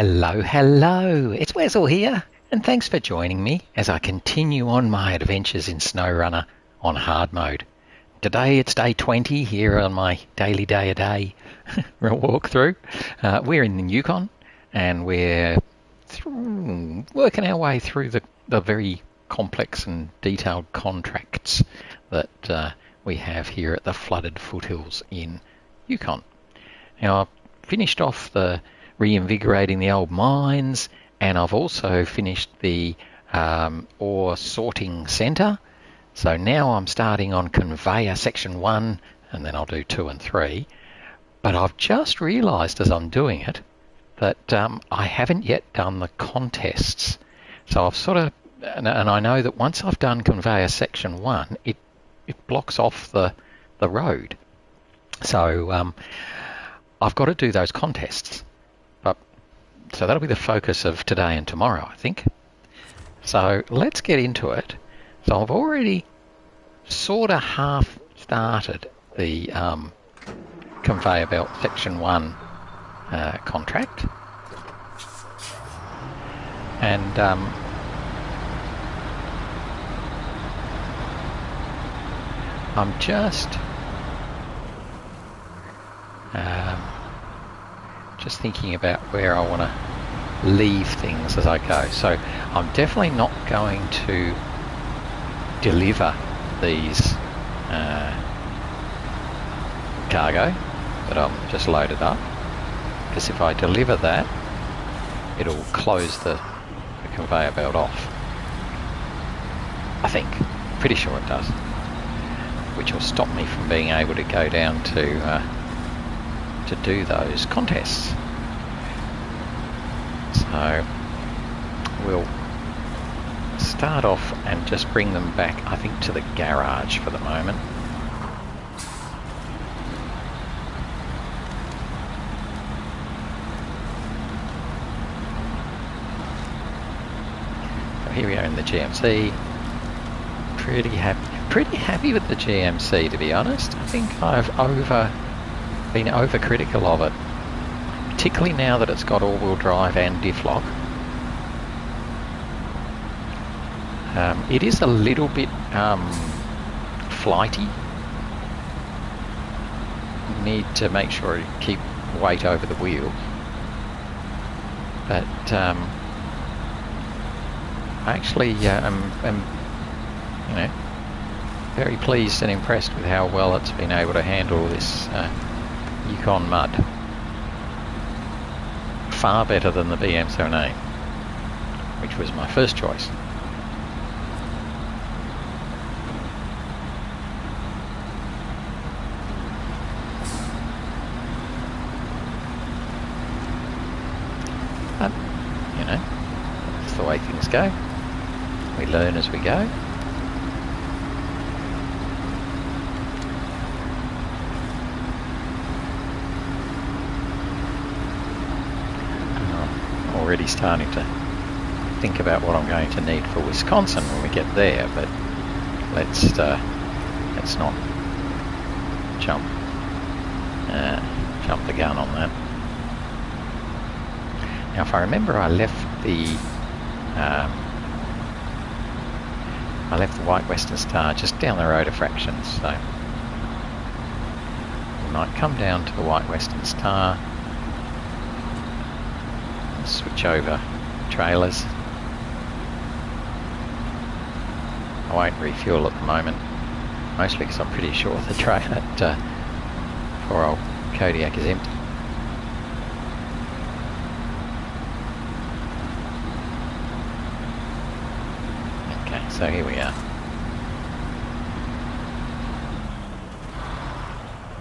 Hello, hello, it's Wessel here, and thanks for joining me as I continue on my adventures in SnowRunner on hard mode. Today it's day 20 here on my daily day-a-day walkthrough. We're in the Yukon, and we're working our way through the very complex and detailed contracts that we have here at the flooded foothills in Yukon. Now, I've finished off the reinvigorating the old mines, and I've also finished the ore sorting centre. So now I'm starting on Conveyor Section 1, and then I'll do 2 and 3. But I've just realised as I'm doing it that I haven't yet done the contests. So I've sort of, and I know that once I've done Conveyor Section 1, it blocks off the road. So I've got to do those contests. So that'll be the focus of today and tomorrow, I think. So let's get into it. So I've already sort of half started the Conveyor Belt Section 1 contract. And I'm just thinking about where I want to leave things as I go. So I'm definitely not going to deliver these cargo that I'm just loaded up, because if I deliver that, it'll close the conveyor belt off. I think. Pretty sure it does. Which will stop me from being able to go down to do those contests. So we'll start off and just bring them back, I think, to the garage for the moment. So here we are in the GMC. Pretty happy with the GMC, to be honest. I think I've been overcritical of it, particularly now that it's got all-wheel drive and diff lock. It is a little bit flighty. You need to make sure you keep weight over the wheel. But I actually am very pleased and impressed with how well it's been able to handle this Yukon mud. Far better than the BM78, which was my first choice. But, that's the way things go. We learn as we go. Already starting to think about what I'm going to need for Wisconsin when we get there, but let's not jump the gun on that. Now, if I remember, I left the White Western Star just down the road a fraction, so we might come down to the White Western Star. Switch over trailers. I won't refuel at the moment, mostly because I'm pretty sure the trailer at poor old Kodiak is empty. Okay, so here we are.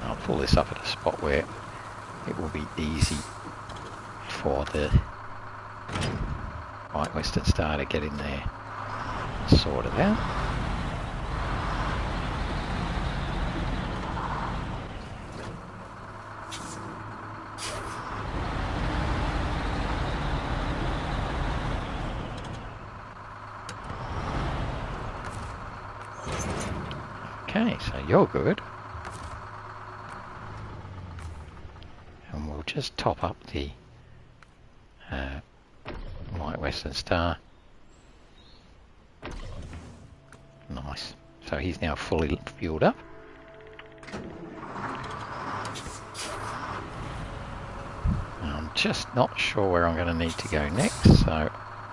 I'll pull this up at a spot where it will be easy for the White Western Star to get in there, sort it out. Okay, so you're good. And we'll just top up the White Western Star. Nice. So he's now fully fueled up. I'm just not sure where I'm going to need to go next, so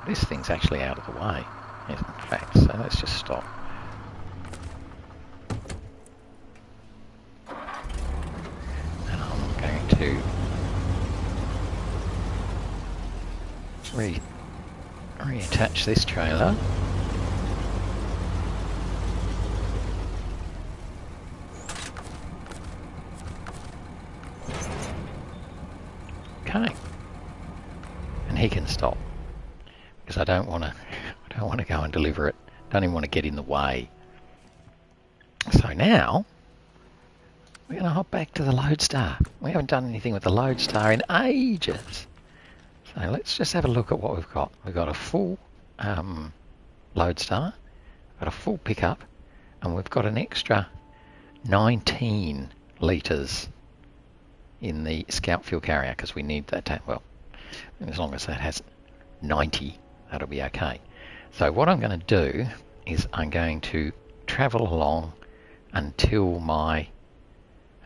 this thing's actually out of the way, in fact, so let's just stop. And I'm going to reattach this trailer. Okay, and he can stop because I don't want to go and deliver it. Don't even want to get in the way. So now we're going to hop back to the Loadstar. We haven't done anything with the Loadstar in ages. So let's just have a look at what we've got. We've got a full Loadstar, got a full pickup, and we've got an extra 19 litres in the Scout fuel carrier because we need that. Well, as long as that has 90, that'll be okay. So what I'm going to do is I'm going to travel along until my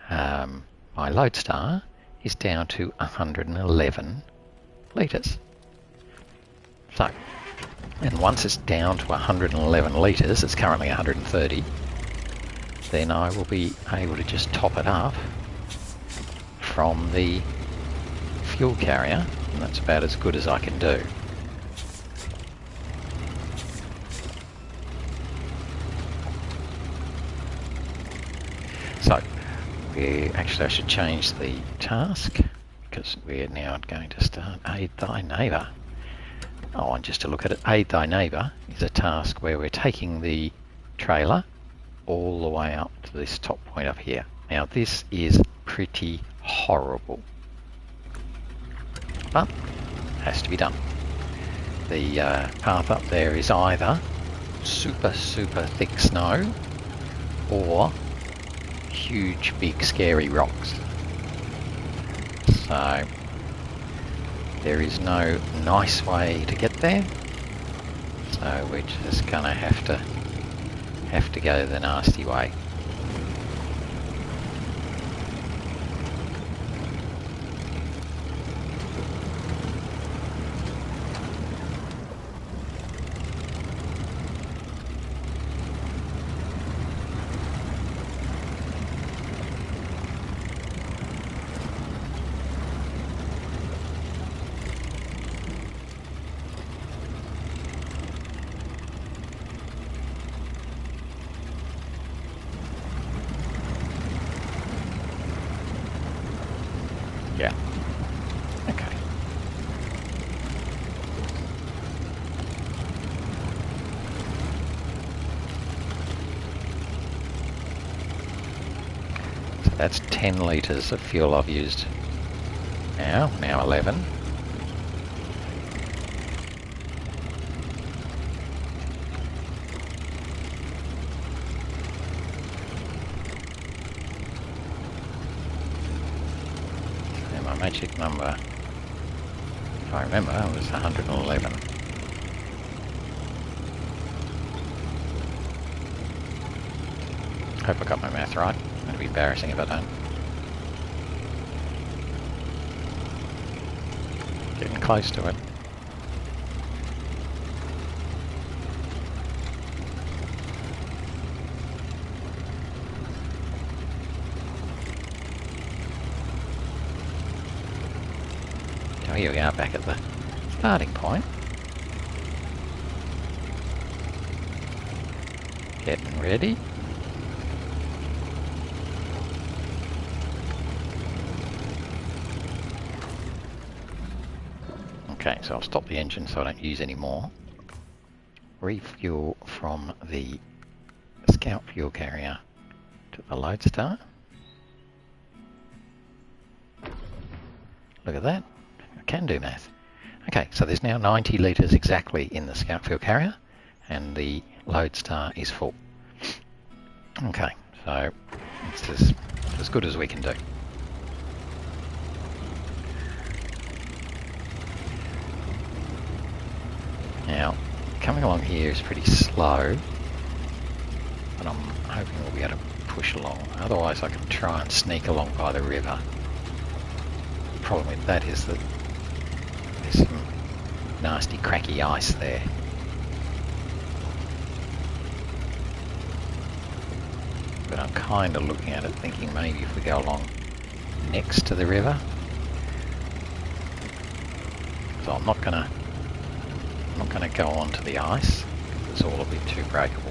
my Loadstar is down to 111 litres. So, and once it's down to 111 litres, it's currently 130, then I will be able to just top it up from the fuel carrier, and that's about as good as I can do. So, actually I should change the task because we're now going to start Aid Thy Neighbour. Oh, and just to look at it, Aid Thy Neighbour is a task where we're taking the trailer all the way up to this top point up here. Now this is pretty horrible, but has to be done. The path up there is either super thick snow or huge big scary rocks, so there is no nice way to get there, so we're just gonna have to go the nasty way. Yeah. Okay. So that's 10 litres of fuel I've used now 11. Magic number, if I remember, was 111. Hope I got my math right. It'd be embarrassing if I don't. Getting close to it. Oh, here we are back at the starting point. Getting ready. Okay, so I'll stop the engine so I don't use any more. Refuel from the Scout fuel carrier to the Loadstar. Look at that. I can do math. Okay, so there's now 90 litres exactly in the Scout fuel carrier and the Loadstar is full. Okay, so it's as good as we can do. Coming along here is pretty slow, but I'm hoping we'll be able to push along. Otherwise I can try and sneak along by the river. The problem with that is that there's some nasty cracky ice there. But I'm kind of looking at it thinking maybe if we go along next to the river. So I'm not gonna go onto the ice because it's all a bit too breakable.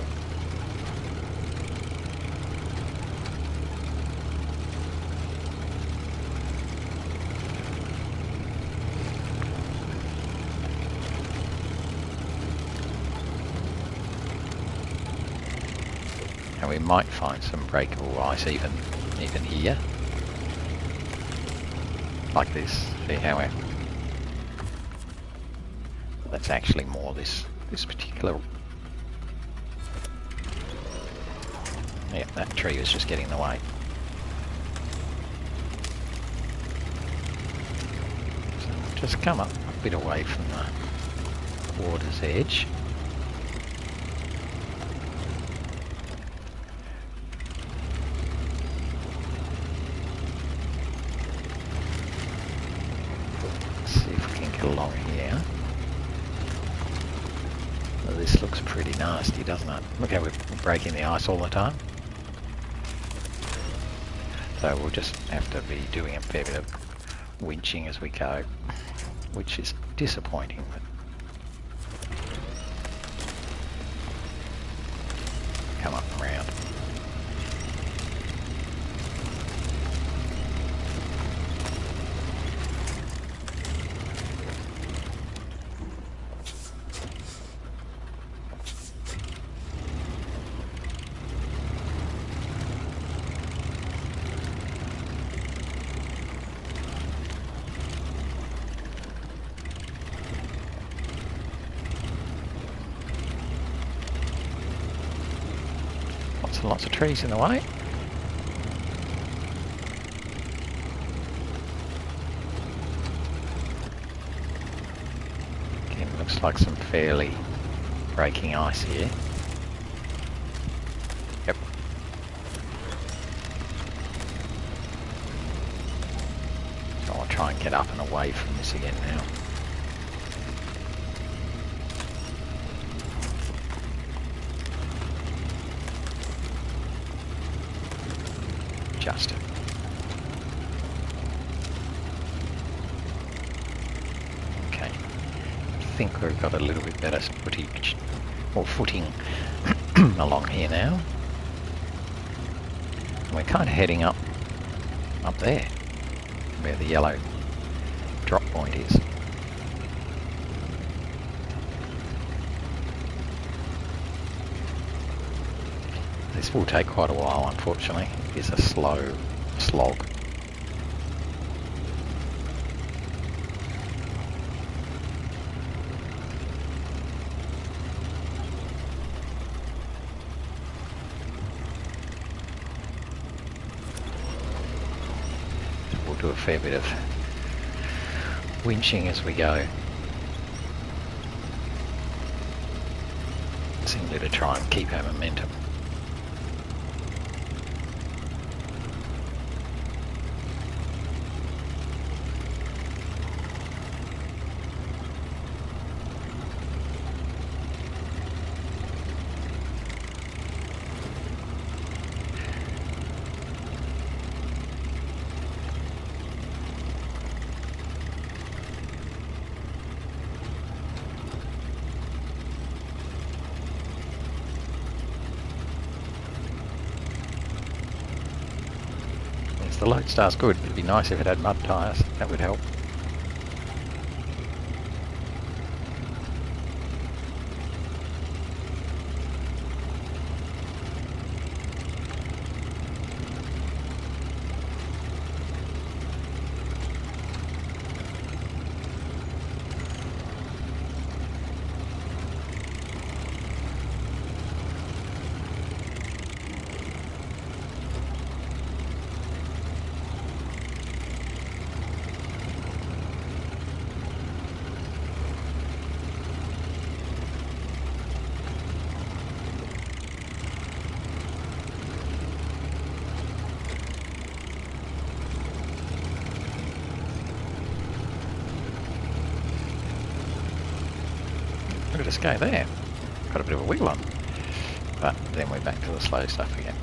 And we might find some breakable ice even here. Like this. See how we're... That's actually more this particular... Yeah, that tree was just getting in the way. So we'll just come up a bit away from the water's edge. See if we can get along here. Well, this looks pretty nasty, doesn't it? Look how we're breaking the ice all the time. So we'll just have to be doing a fair bit of winching as we go, which is disappointing. But come up and round. Lots of trees in the way. Again, looks like some fairly breaking ice here. Yep. So I'll try and get up and away from this again now. Just. Okay. I think we've got a little bit better footage or footing along here now. And we're kind of heading up there where the yellow drop point is. This will take quite a while, unfortunately. It's a slow slog. We'll do a fair bit of winching as we go. Simply to try and keep our momentum. The Loadstar's good. It'd be nice if it had mud tyres. That would help. Look at us go there. Got a bit of a wiggle on. But then we're back to the slow stuff again.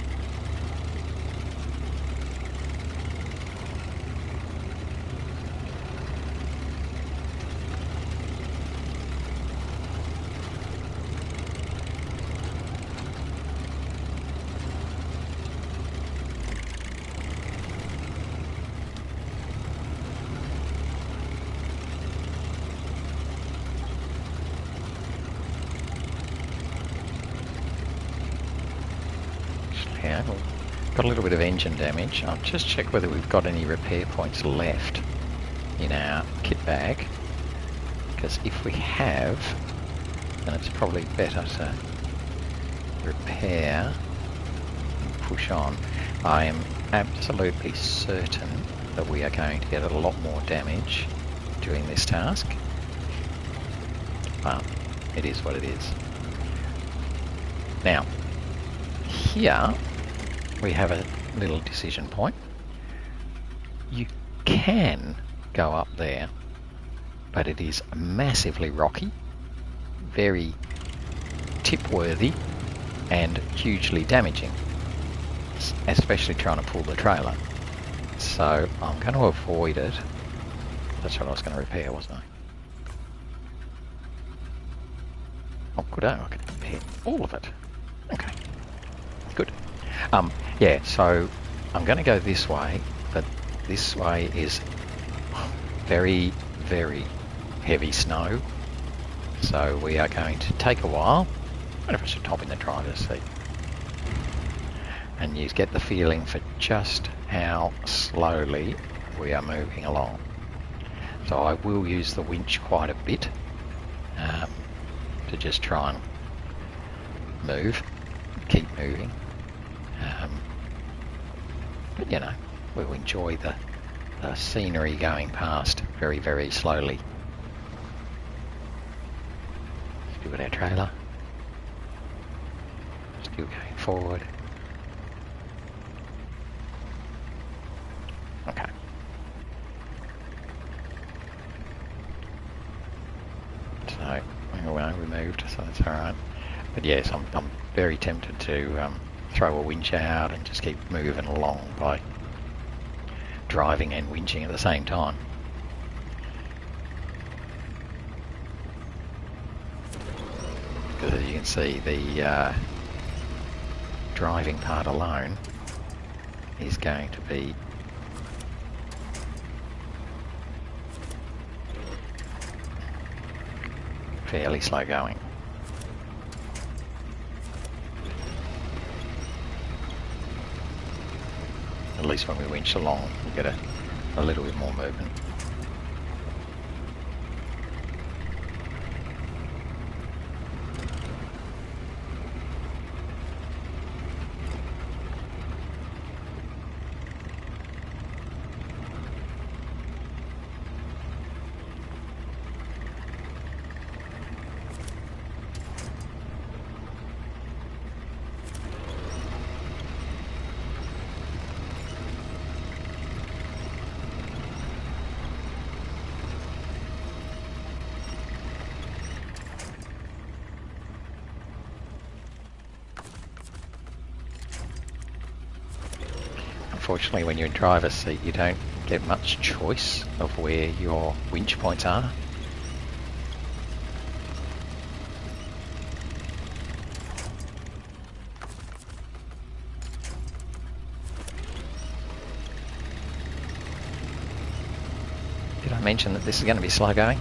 Yeah, we've got a little bit of engine damage. I'll just check whether we've got any repair points left in our kit bag, because if we have, then it's probably better to repair and push on. I am absolutely certain that we are going to get a lot more damage doing this task, but it is what it is. Now, here we have a little decision point. You can go up there, but it is massively rocky, very tip-worthy, and hugely damaging, especially trying to pull the trailer. So I'm going to avoid it. That's what I was going to repair, wasn't I? Oh, good. I could repair all of it. Okay. Good. Yeah, so I'm going to go this way, but this way is very, very heavy snow. So we are going to take a while. I wonder if I should hop in the driver's seat. And you get the feeling for just how slowly we are moving along. So I will use the winch quite a bit to just try and move, keep moving. But you know, we'll enjoy the scenery going past very, very slowly. Still got our trailer. Still going forward. Okay. So, well, we moved, so that's alright. But yes, I'm very tempted to throw a winch out and just keep moving along by driving and winching at the same time. Because as you can see, the driving part alone is going to be fairly slow going. At least when we winch along, we get a little bit more movement. Unfortunately, when you're in driver's seat, you don't get much choice of where your winch points are. Did I mention that this is going to be slow going?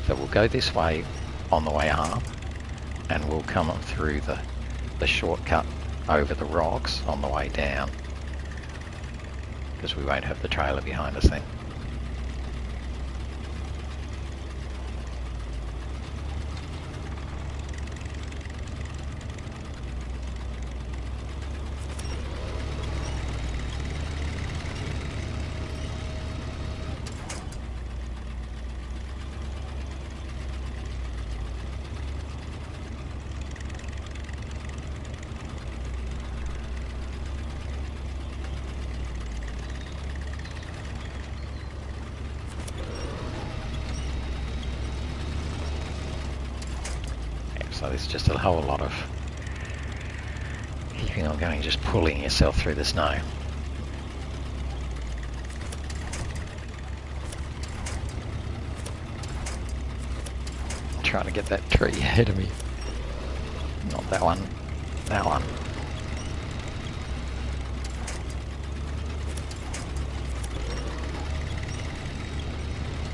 So we'll go this way on the way up, and we'll come up through the shortcut over the rocks on the way down, because we won't have the trailer behind us then. So there's just a whole lot of keeping on going, just pulling yourself through the snow. I'm trying to get that tree ahead of me. Not that one, that one.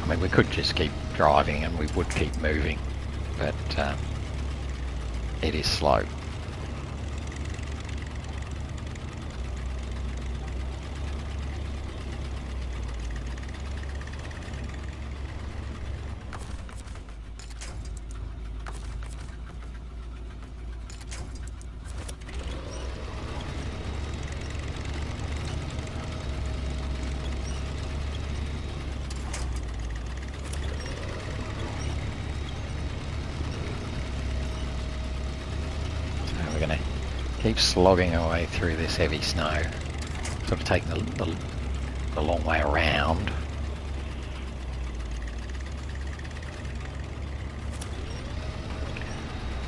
I mean, we could just keep driving and we would keep moving, but it is slow. Keep slogging away through this heavy snow, sort of taking the long way around.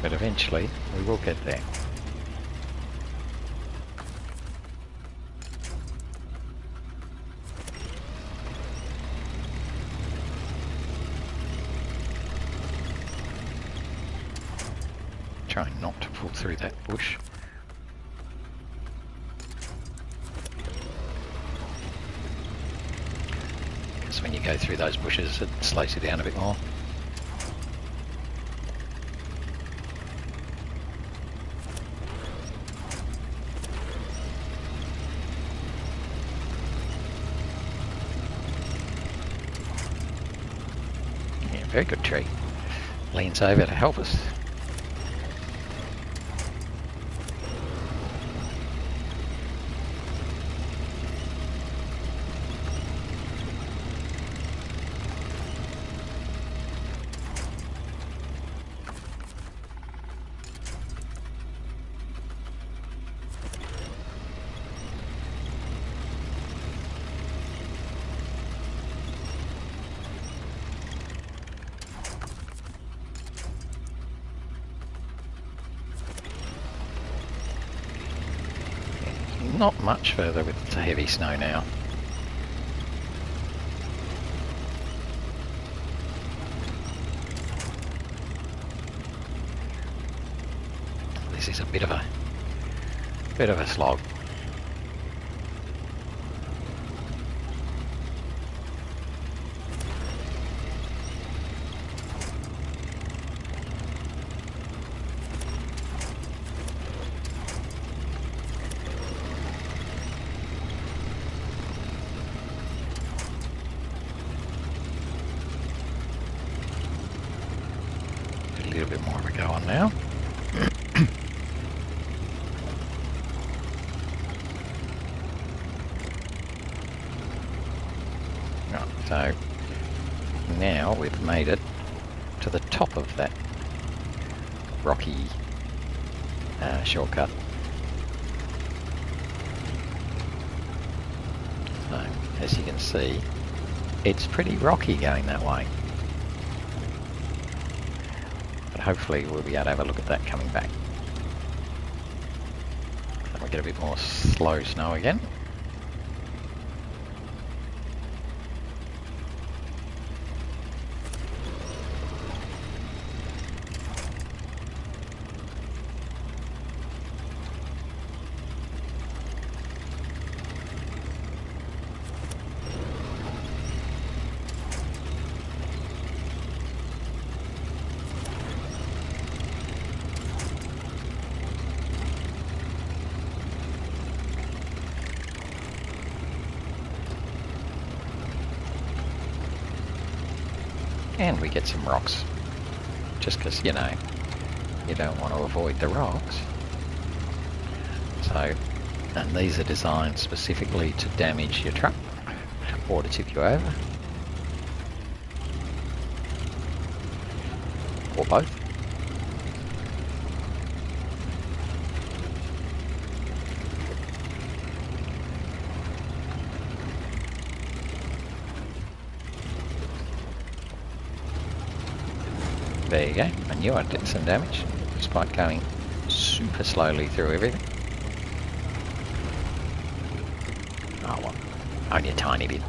But eventually we will get there. Trying not to pull through that bush. When you go through those bushes, it slows you down a bit more. Yeah, very good tree. Leans over to help us. Not much further with the heavy snow now. This is a bit of a slog. A little bit more of a go on now. Right, so now we've made it to the top of that rocky shortcut. So as you can see, it's pretty rocky going that way. Hopefully we'll be able to have a look at that coming back. Then we'll get a bit more slow snow again. And we get some rocks, just because, you know, you don't want to avoid the rocks. So, and these are designed specifically to damage your truck or to tip you over, or both. There you go, I knew I did some damage. despite going super slowly through everything. Oh well, only a tiny bit.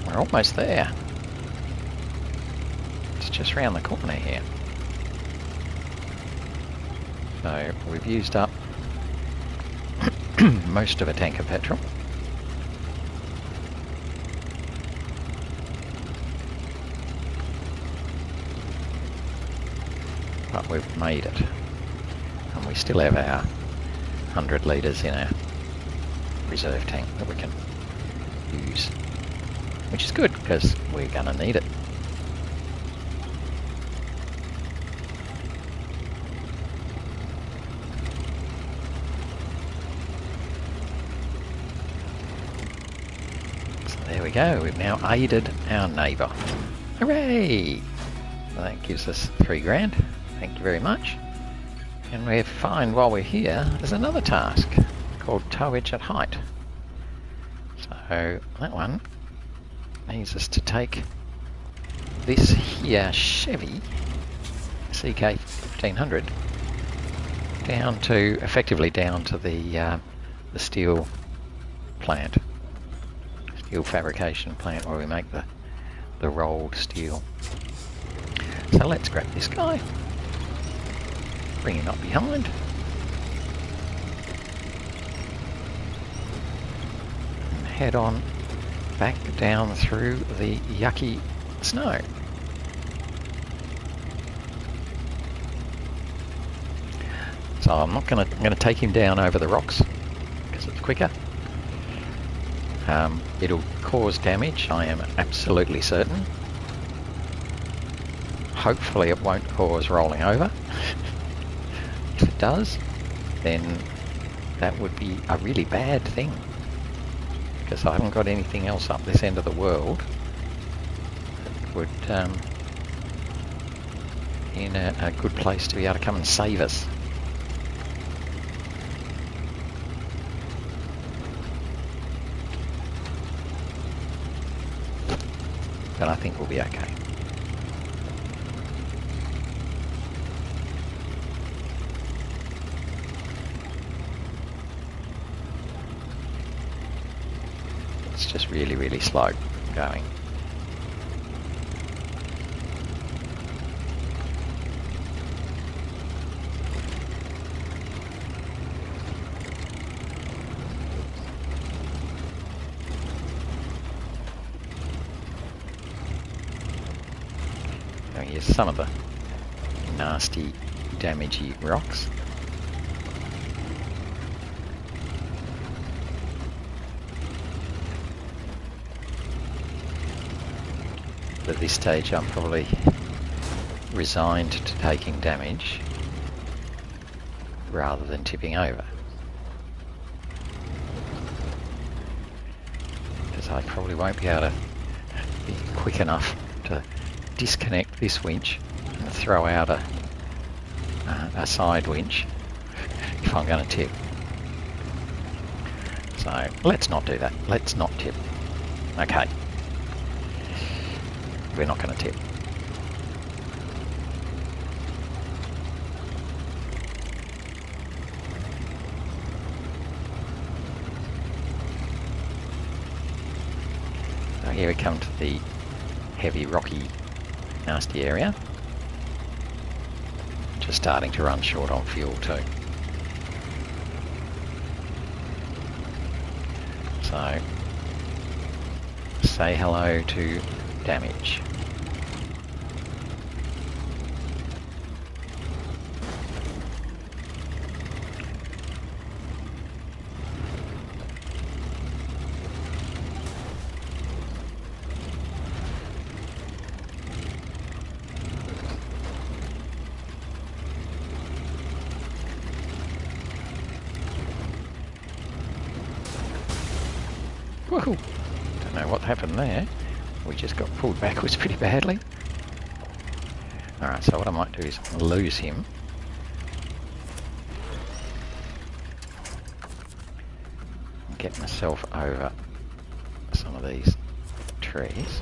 We're almost there. It's just round the corner here. So we've used up most of a tank of petrol. But we've made it. And we still have our 100 litres in our reserve tank that we can use. Which is good, because we're going to need it. So there we go, we've now aided our neighbour. Hooray! Well, that gives us 3 grand. Thank you very much. And we find while we're here, there's another task called Towage at height. So that one needs us to take this here Chevy CK1500 down to, effectively down to the steel plant, steel fabrication plant where we make the rolled steel. So let's grab this guy, bring him up behind, and head on back down through the yucky snow. So I'm not going to take him down over the rocks because it's quicker. It'll cause damage, I am absolutely certain. Hopefully it won't cause rolling over. If it does, then that would be a really bad thing, because I haven't got anything else up this end of the world that would in a good place to be able to come and save us. But I think we'll be okay. It's just really, really slow going. Now here's some of the nasty, damagey rocks. At this stage I'm probably resigned to taking damage rather than tipping over, because I probably won't be able to be quick enough to disconnect this winch and throw out a side winch if I'm going to tip. So let's not do that. Let's not tip. Okay. We're not going to tip. So here we come to the heavy, rocky, nasty area. Just starting to run short on fuel too. So say hello to damage. Woohoo! Don't know what happened there. We just got pulled backwards pretty badly. Alright, so what I might do is lose him. And get myself over some of these trees.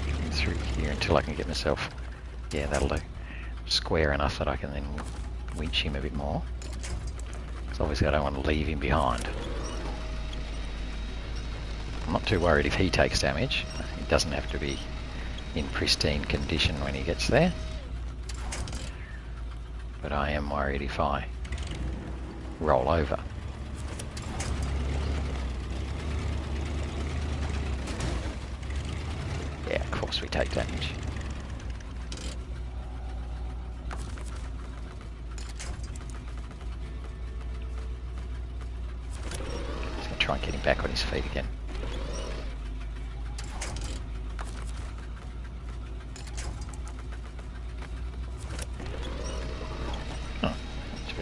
Coming through here until I can get myself, yeah, that'll do, square enough that I can then winch him a bit more. Because obviously I don't want to leave him behind. I'm not too worried if he takes damage. He doesn't have to be in pristine condition when he gets there. But I am worried if I roll over. Yeah, of course we take damage. Just gonna try and get him back on his feet again.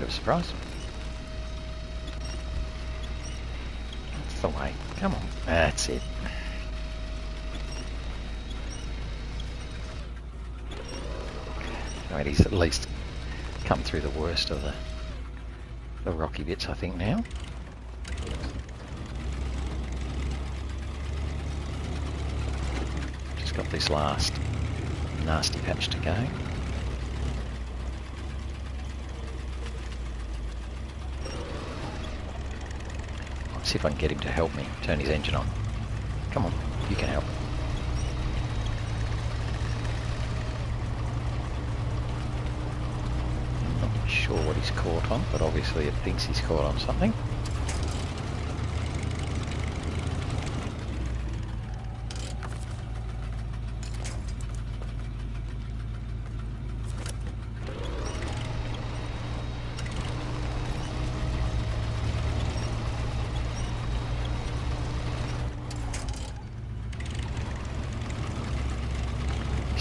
Surprise. That's the way. Come on. That's it. Right, he's at least come through the worst of the rocky bits, I think, now. Just got this last nasty patch to go. See if I can get him to help me turn his engine on. Come on, you can help. I'm not sure what he's caught on, but obviously it thinks he's caught on something.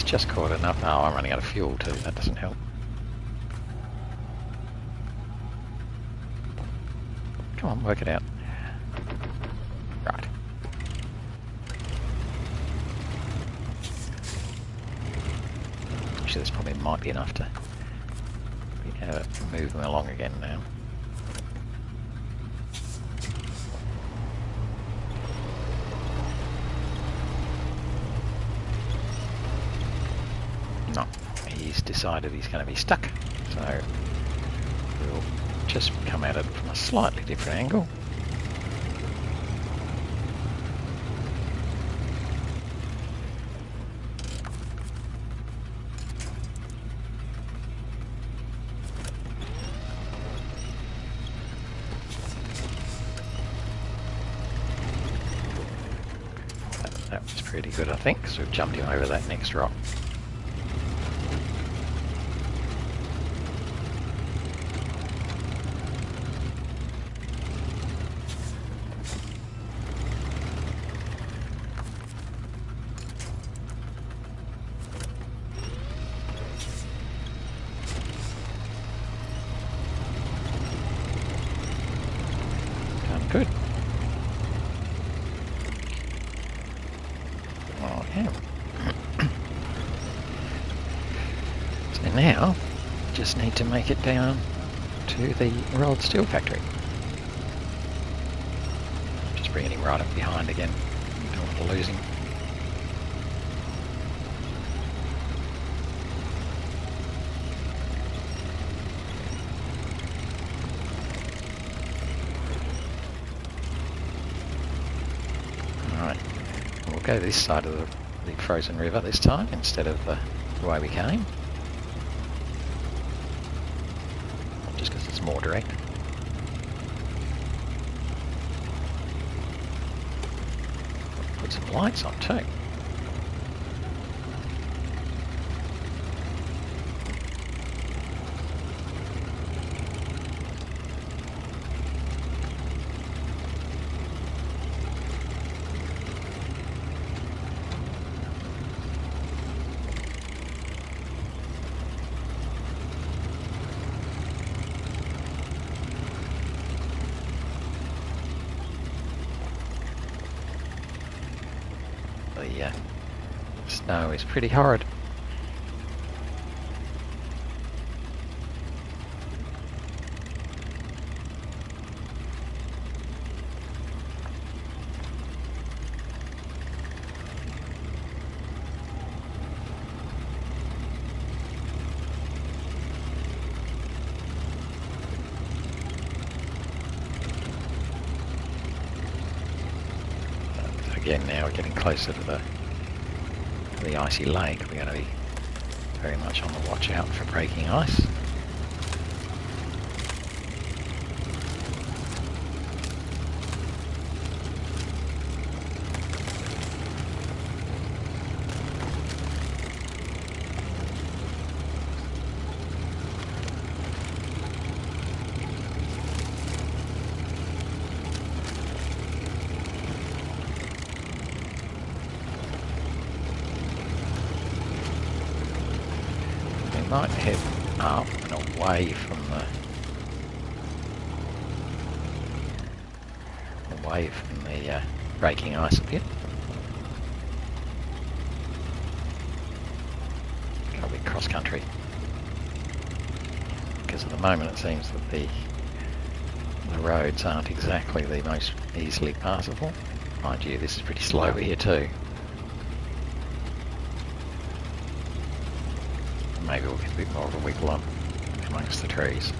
Just caught enough. Oh, I'm running out of fuel too. That doesn't help. Come on, work it out. Right. Actually, this probably might be enough to move them along again now. No, he's decided he's going to be stuck, so we'll just come at it from a slightly different angle. That was pretty good, I think, because we've jumped him over that next rock. Good. Oh, yeah. So now, just need to make it down to the rolled steel factory. Just bringing him right up behind again. Don't want to lose him. Go this side of the frozen river this time instead of the way we came, just because it's more direct. Put some lights on too. Snow is pretty horrid. Again, now we're getting closer to the icy lake. We're going to be very much on the watch out for breaking ice. Might head up and away from the breaking ice a bit. Got a bit cross country because at the moment it seems that the roads aren't exactly the most easily passable. Mind you, this is pretty slow here too. Maybe we'll get a bit more of a wiggle on amongst the trees.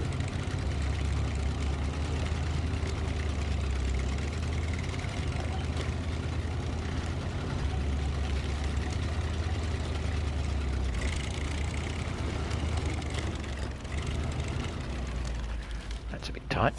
That's a bit tight.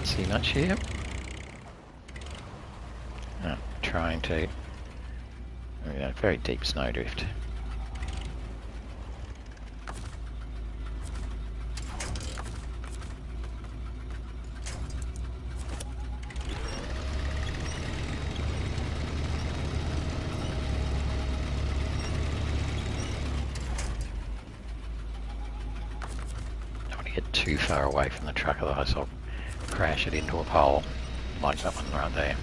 See much here. Trying to very deep snowdrift. Don't want to get too far away from the truck, otherwise I'll crash it into a pole like that one right there.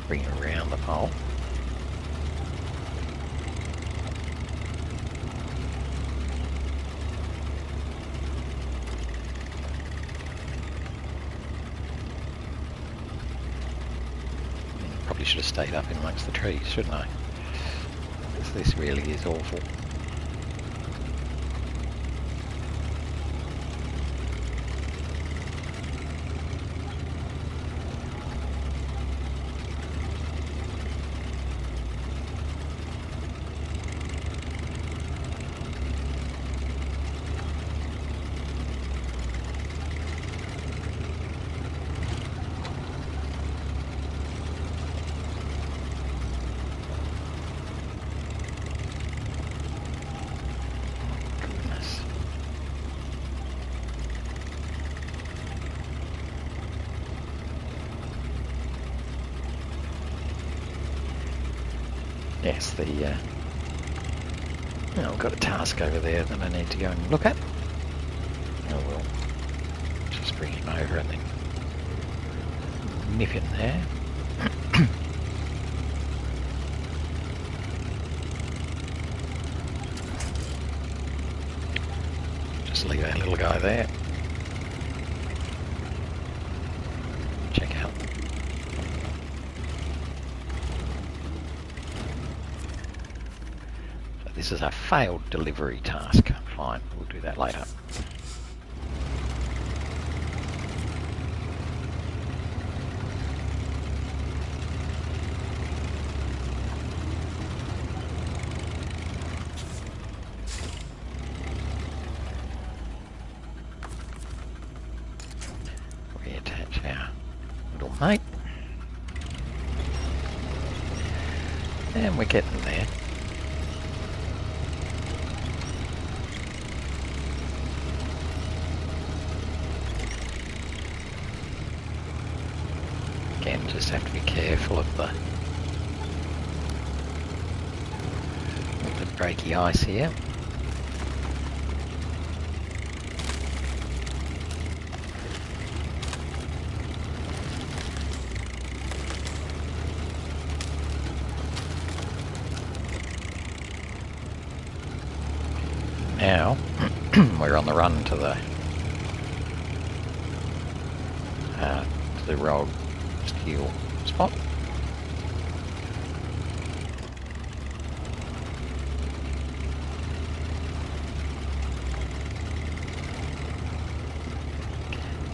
Bring it around the pole. Probably should have stayed up in amongst the trees, shouldn't I? Because this really is awful. Yes, I've got a task over there that I need to go and look at. I will just bring him over and then nip in there. Just leave our little guy there. Check out. This is a failed delivery task. Fine, we'll do that later. our little mate. And we're getting there. Again, just have to be careful of the breaky ice here. Now we're on the run to the rolled steel spot.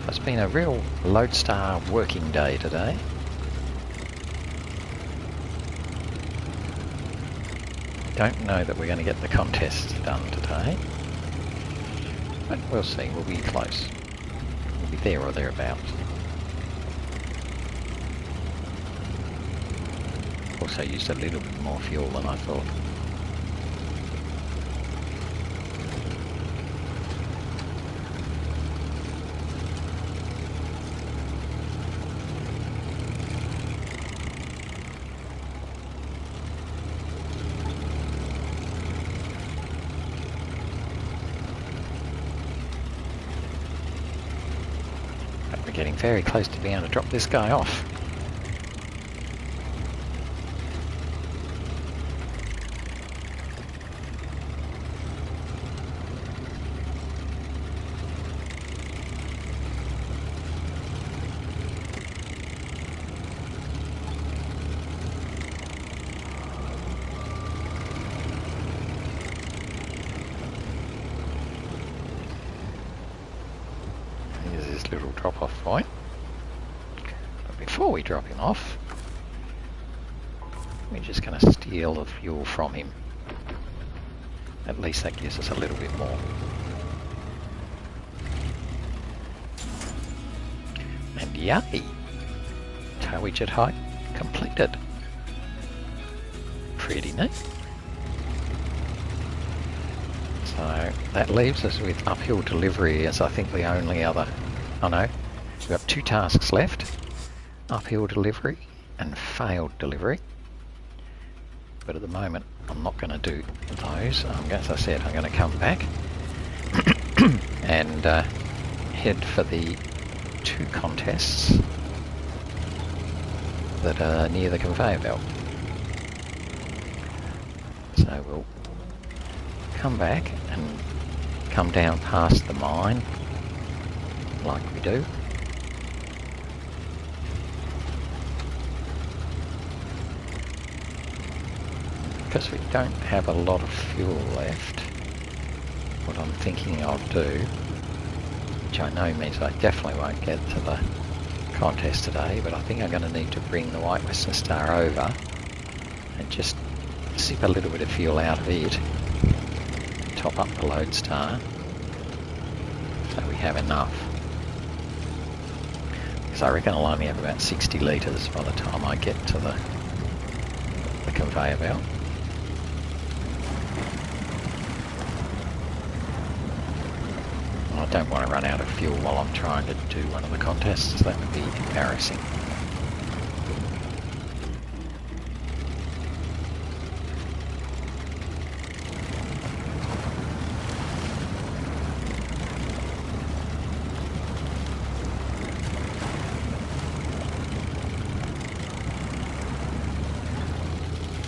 It's been a real Loadstar working day today. Don't know that we're going to get the contest done today, but we'll see. We'll be close. We'll be there or thereabouts. Also used a little bit more fuel than I thought. We're getting very close to being able to drop this guy off. Little drop-off point. But before we drop him off, we're just going to steal the fuel from him. At least that gives us a little bit more. And yay! Towage at height completed. Pretty neat. So that leaves us with uphill delivery as I think the only other. Oh no, we've got 2 tasks left, uphill delivery and failed delivery. But at the moment I'm not going to do those. As I said, I'm going to come back and head for the 2 contests that are near the conveyor belt. So we'll come back and come down past the mine like we do. Because we don't have a lot of fuel left, what I'm thinking I'll do, which I know means I definitely won't get to the contest today, but I think I'm going to need to bring the White Western Star over and just sip a little bit of fuel out of it, top up the Loadstar, so we have enough. So I reckon I'll only have about 60 litres by the time I get to the conveyor belt. I don't want to run out of fuel while I'm trying to do one of the contests, that would be embarrassing.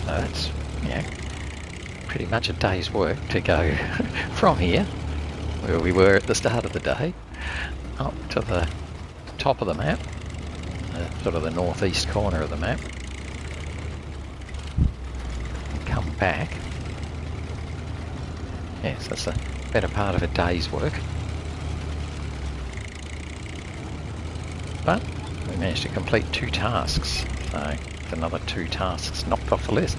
That's, yeah, pretty much a day's work to go from here, where we were at the start of the day, up to the top of the map, sort of the northeast corner of the map, and come back. Yes, that's a better part of a day's work. But we managed to complete 2 tasks, so another 2 tasks knocked off the list.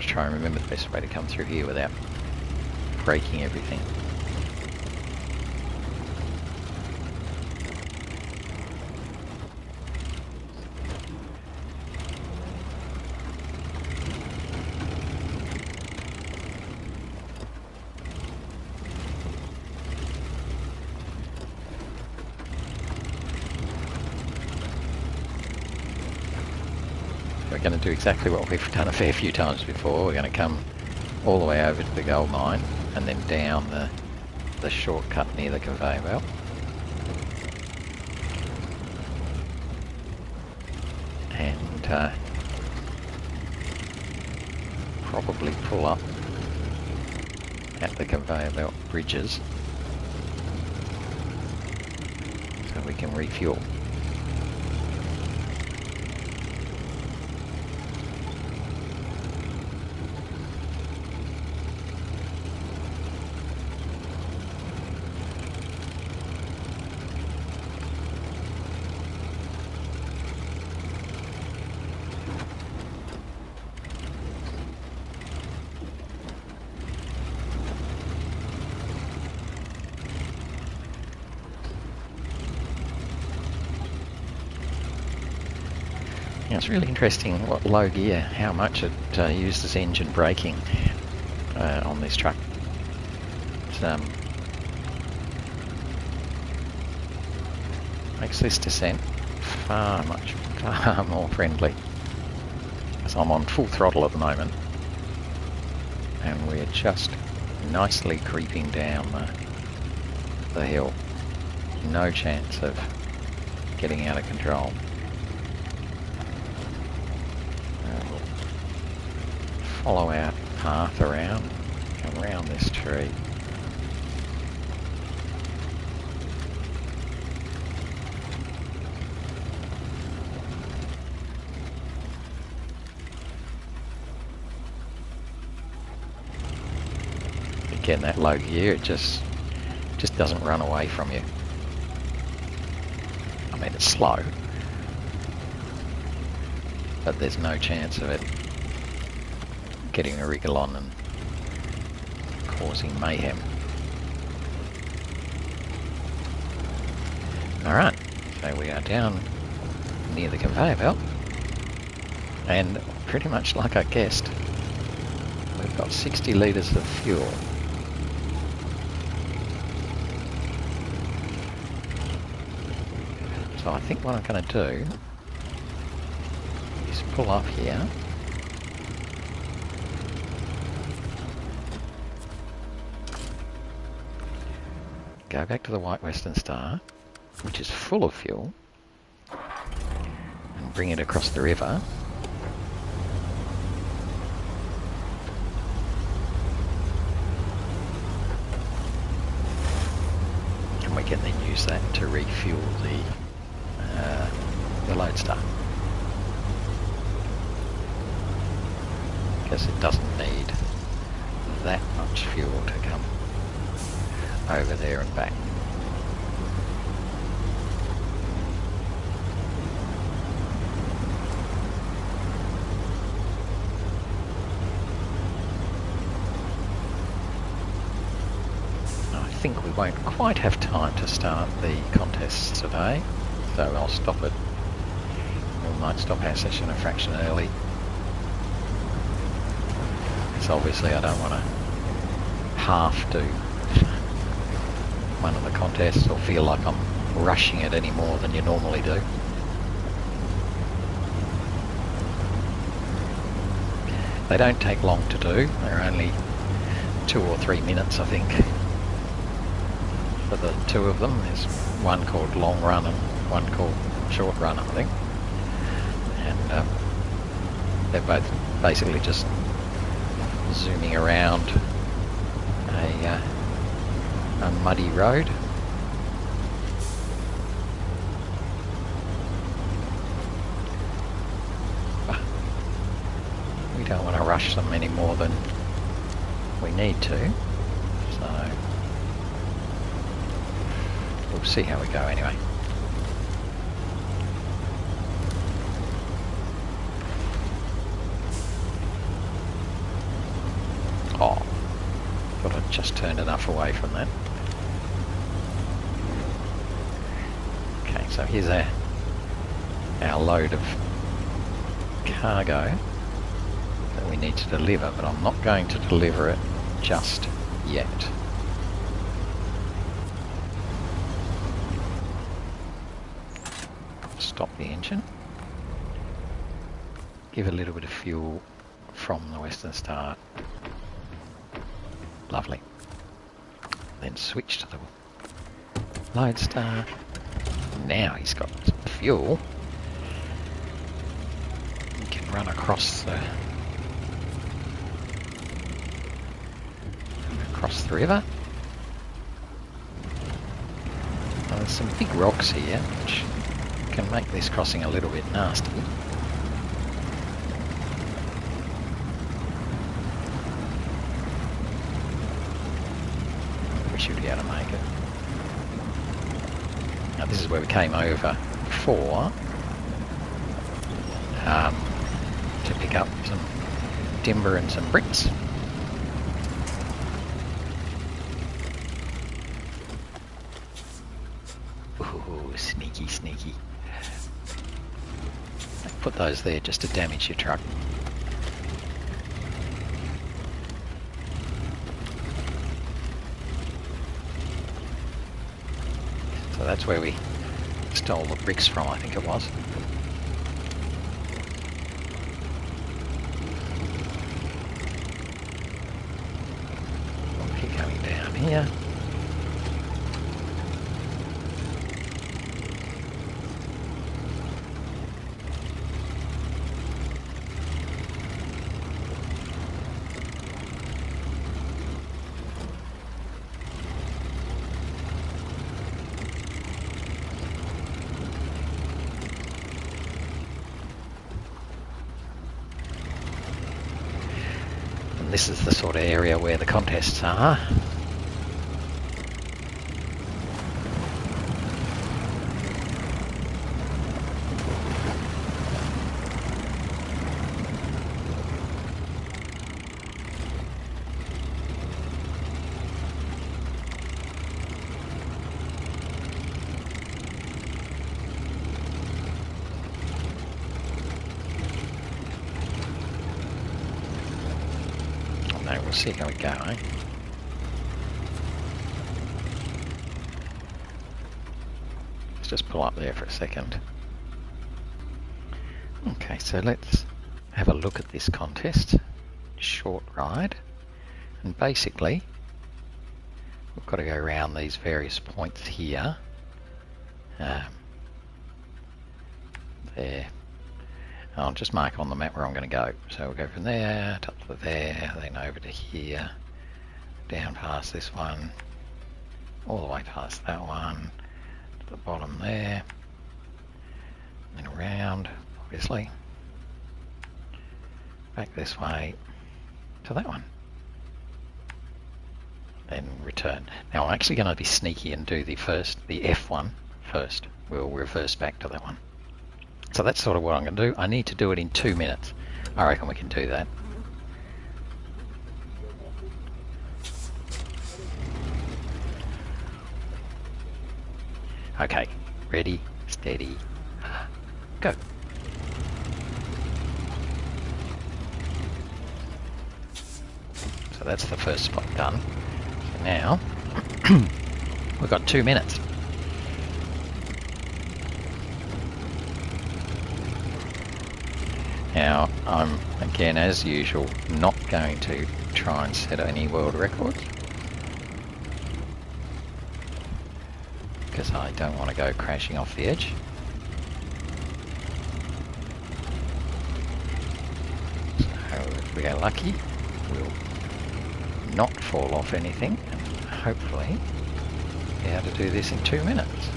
got to try and remember the best way to come through here without breaking everything. We're going to do exactly what we've done a fair few times before. We're going to come all the way over to the gold mine and then down the shortcut near the conveyor belt. And probably pull up at the conveyor belt bridges so we can refuel. It's really interesting what low gear, how much it uses engine braking on this truck. It makes this descent far more friendly. So I'm on full throttle at the moment, and we're just nicely creeping down the hill. No chance of getting out of control. Follow our path around this tree. Again, that low gear, it just doesn't run away from you. I mean, it's slow, but there's no chance of it getting a wriggle on and causing mayhem. Alright, so we are down near the conveyor belt, and pretty much like I guessed, we've got 60 litres of fuel. So I think what I'm going to do is pull up here. Go back to the White Western Star, which is full of fuel, and bring it across the river. And we can then use that to refuel the Loadstar. Because it doesn't need that much fuel to come over there and back. I think we won't quite have time to start the contests today, so I'll stop it. We might stop our session a fraction early. Because obviously I don't want to half do one of the contests or feel like I'm rushing it any more than you normally do. They don't take long to do. They're only 2 or 3 minutes, I think, for the two of them. There's one called Long Run and one called Short Run, I think. And they're both basically just zooming around a muddy road. We don't want to rush them any more than we need to, so we'll see how we go anyway. just turned enough away from that. Okay, so here's our load of cargo that we need to deliver, but I'm not going to deliver it just yet. Stop the engine. Give a little bit of fuel from the Western Star. Lovely. Then switch to the Loadstar. Now he's got some fuel. He can run across the river. Well, there's some big rocks here which can make this crossing a little bit nasty. We should be able to make it. Now this is where we came over before to pick up some timber and some bricks. Ooh, sneaky, sneaky. Put those there just to damage your truck. So that's where we stole the bricks from, I think it was. We'll keep going down here. This is the sort of area where the contests are. We'll see how we go, eh? Let's just pull up there for a second. Okay, so let's have a look at this contest. Short ride. And basically, we've got to go around these various points here. There. I'll just mark on the map where I'm going to go. So we'll go from there, up to there, then over to here, down past this one, all the way past that one, to the bottom there, then around, obviously, back this way to that one, then return. Now I'm actually going to be sneaky and do the F1 first. We'll reverse back to that one. So that's sort of what I'm going to do. I need to do it in 2 minutes. I reckon we can do that. Okay, ready, steady, go. So that's the first spot done. So now, we've got 2 minutes. Now, I'm, again, as usual, not going to try and set any world records, because I don't want to go crashing off the edge. So if we are lucky, we'll not fall off anything and hopefully be able to do this in 2 minutes.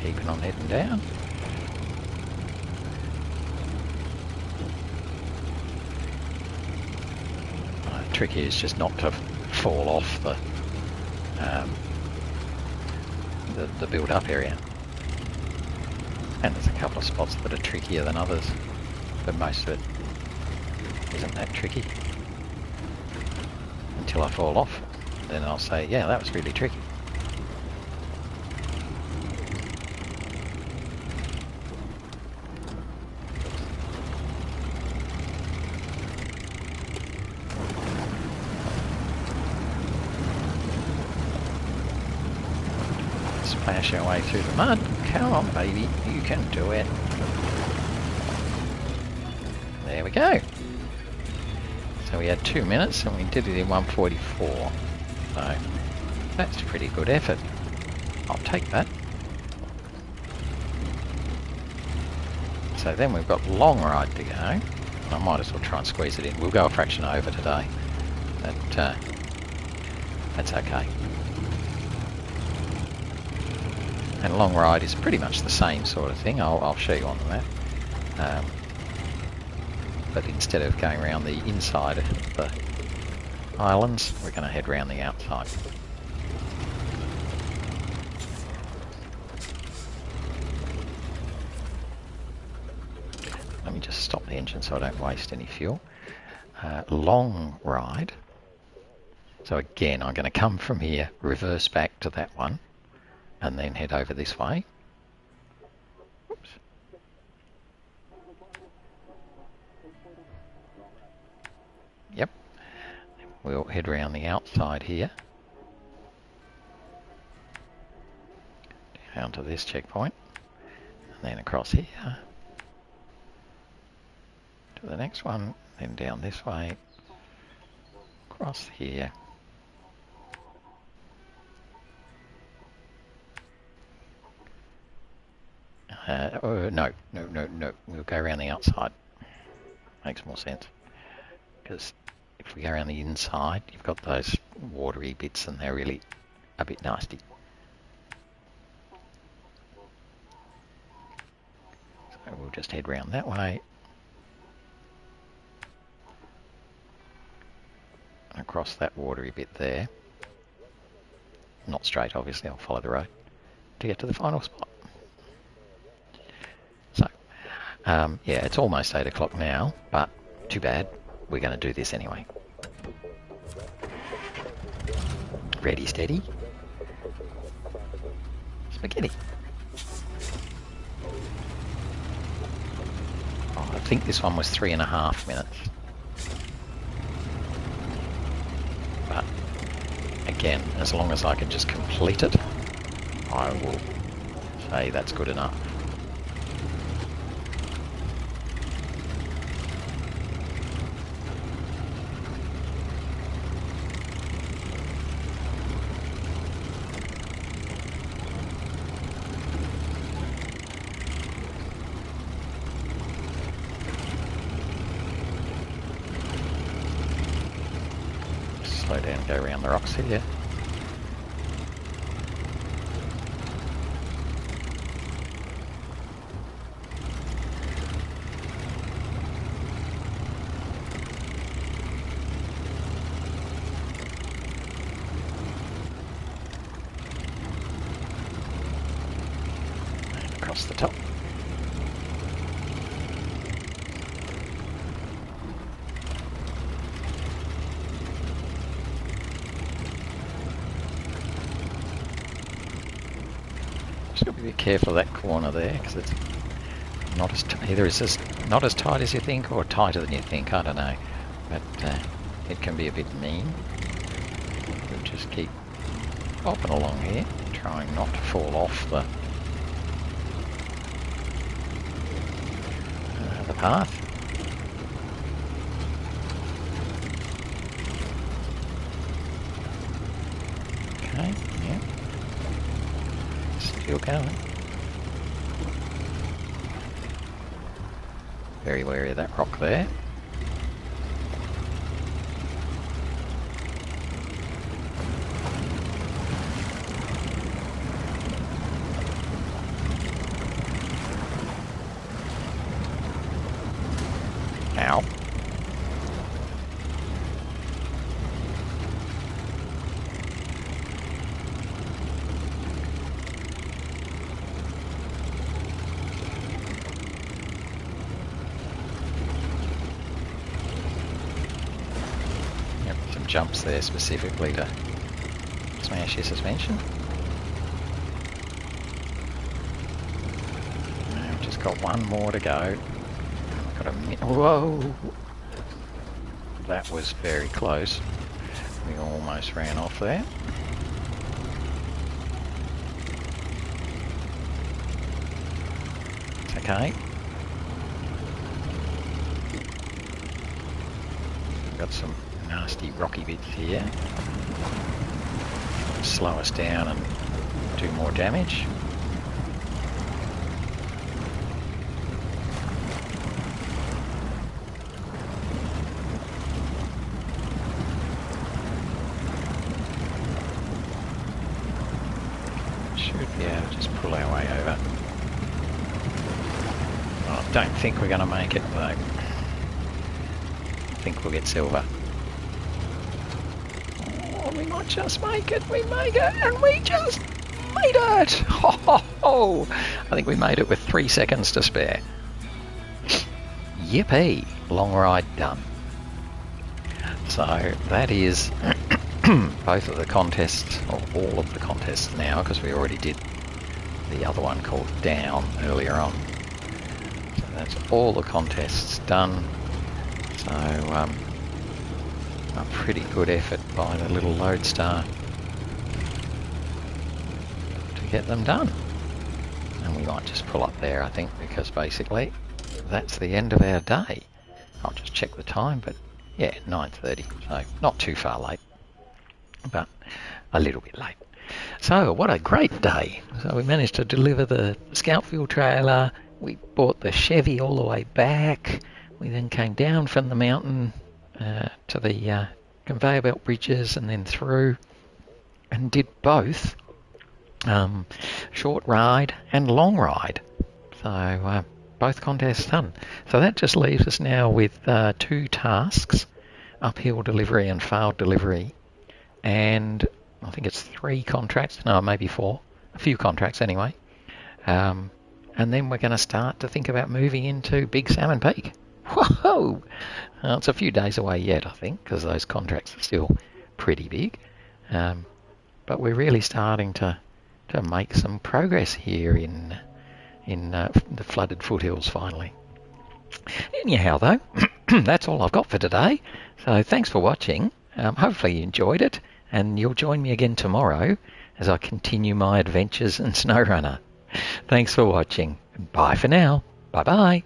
Keeping on heading down. The trick is just not to fall off the the build-up area. And there's a couple of spots that are trickier than others, but most of it isn't that tricky. Until I fall off, then I'll say, yeah, that was really tricky. Splash our way through the mud. Come on, baby, you can do it. There we go. So we had 2 minutes and we did it in 1:44. So that's a pretty good effort. I'll take that. So then we've got long ride to go. I might as well try and squeeze it in. We'll go a fraction over today. But that's okay. And long ride is pretty much the same sort of thing. I'll show you on the map. But instead of going around the inside of the islands, we're going to head around the outside. Let me just stop the engine so I don't waste any fuel. Long ride. So again, I'm going to come from here, reverse back to that one, and then head over this way. Oops. Yep. We'll head around the outside here. Down to this checkpoint. And then across here. To the next one. Then down this way. Across here. No. We'll go around the outside. Makes more sense. Because if we go around the inside, you've got those watery bits and they're really a bit nasty. So we'll just head round that way. And across that watery bit there. Not straight, obviously, I'll follow the road to get to the final spot. So, yeah, it's almost 8 o'clock now, but too bad. We're going to do this anyway. Ready, steady. Spaghetti. Oh, I think this one was 3.5 minutes. But again, as long as I can just complete it, I will say that's good enough. Slow down, go around the rocks here. And across the top. Be careful of that corner there, because it's not as either it's just not as tight as you think or tighter than you think. I don't know, but it can be a bit mean. We'll just keep hopping along here, trying not to fall off the path. Okay, yeah. Still going. Very wary of that rock there. Ow. jumps there specifically to smash your suspension. Now we've just got one more to go. Got a whoa! That was very close. We almost ran off there. It's okay. Got some nasty rocky bits here. Slow us down and do more damage. Should be able to just pull our way over. I don't think we're going to make it though. I think we'll get silver. Oh, we might just make it. We make it, and we just made it. Ho, ho, ho. I think we made it with 3 seconds to spare. Yippee! Long ride done. So that is both of the contests, or all of the contests now, because we already did the other one called Down earlier on. So that's all the contests done. So a pretty good effort by the little Loadstar to get them done. And we might just pull up there, I think, because basically that's the end of our day. I'll just check the time, but yeah, 9:30, so not too far late, but a little bit late. So what a great day. So we managed to deliver the scout fuel trailer, we brought the Chevy all the way back, we then came down from the mountain to the conveyor belt bridges and then through, and did both short ride and long ride. So both contests done. So that just leaves us now with 2 tasks, uphill delivery and failed delivery, and I think it's 3 contracts, no, maybe 4, a few contracts anyway. And then we're going to start to think about moving into Big Salmon Peak. Whoa! It's a few days away yet, I think, because those contracts are still pretty big. But we're really starting to make some progress here in the flooded foothills finally. Anyhow, though, that's all I've got for today. So thanks for watching. Hopefully you enjoyed it, and you'll join me again tomorrow as I continue my adventures in SnowRunner. Thanks for watching. Bye for now. Bye-bye.